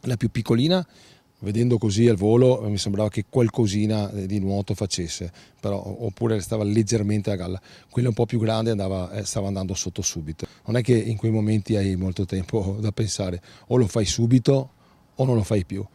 La più piccolina, vedendo così al volo, mi sembrava che qualcosina di nuoto facesse, però, oppure stava leggermente a galla. Quella un po' più grande stava andando sotto subito. Non è che in quei momenti hai molto tempo da pensare, o lo fai subito o non lo fai più.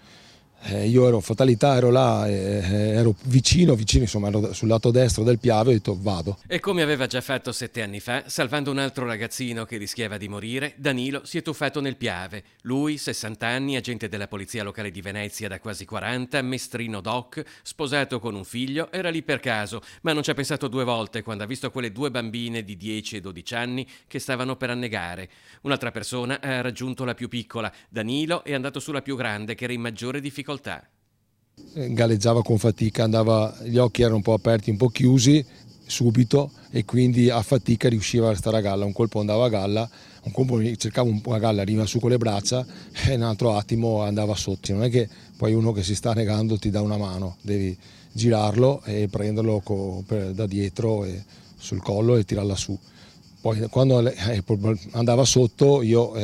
Io ero fatalità, ero là, ero vicino, insomma ero sul lato destro del Piave, ho detto vado. E come aveva già fatto 7 anni fa, salvando un altro ragazzino che rischiava di morire, Danilo si è tuffato nel Piave. Lui, 60 anni, agente della polizia locale di Venezia da quasi 40, mestrino doc, sposato con un figlio, era lì per caso, ma non ci ha pensato 2 volte quando ha visto quelle 2 bambine di 10 e 12 anni che stavano per annegare. Un'altra persona ha raggiunto la più piccola, Danilo è andato sulla più grande che era in maggiore difficoltà. Galleggiava con fatica, gli occhi erano un po' aperti, un po' chiusi subito, e quindi a fatica riusciva a stare a galla. Un colpo andava a galla, un colpo cercava una galla, arriva su con le braccia e un altro attimo andava sotto. Non è che poi uno che si sta negando ti dà una mano, devi girarlo e prenderlo da dietro e sul collo e tirarla su. Poi quando andava sotto io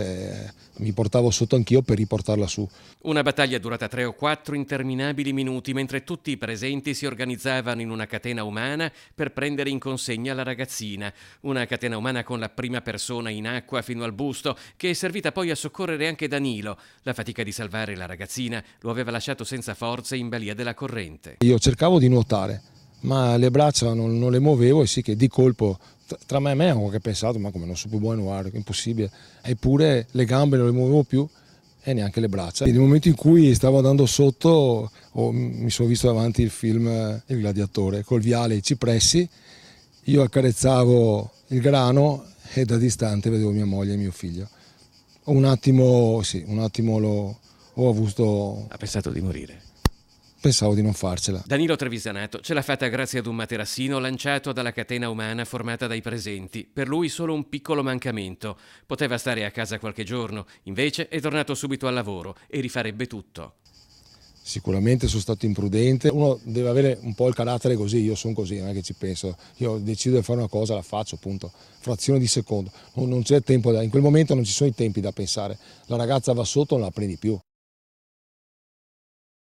mi portavo sotto anch'io per riportarla su. Una battaglia durata 3 o 4 interminabili minuti mentre tutti i presenti si organizzavano in una catena umana per prendere in consegna la ragazzina. Una catena umana con la prima persona in acqua fino al busto, che è servita poi a soccorrere anche Danilo. La fatica di salvare la ragazzina lo aveva lasciato senza forze in balia della corrente. Io cercavo di nuotare, ma le braccia non le muovevo, e sì che di colpo tra me e me ho anche pensato, ma come non so più nuotare, è impossibile. Eppure le gambe non le muovevo più e neanche le braccia. Nel momento in cui stavo andando sotto mi sono visto davanti il film Il Gladiatore, col viale e i cipressi, io accarezzavo il grano e da distante vedevo mia moglie e mio figlio. Un attimo ho avuto, Ha pensato di morire. pensavo di non farcela. Danilo Trevisanato ce l'ha fatta grazie ad un materassino lanciato dalla catena umana formata dai presenti. Per lui solo un piccolo mancamento. Poteva stare a casa qualche giorno, invece è tornato subito al lavoro e rifarebbe tutto. Sicuramente sono stato imprudente, uno deve avere un po' il carattere così, io sono così, non è che ci penso, io decido di fare una cosa, la faccio, appunto, frazione di secondo, non c'è tempo, in quel momento non ci sono i tempi da pensare, la ragazza va sotto, non la prendi più.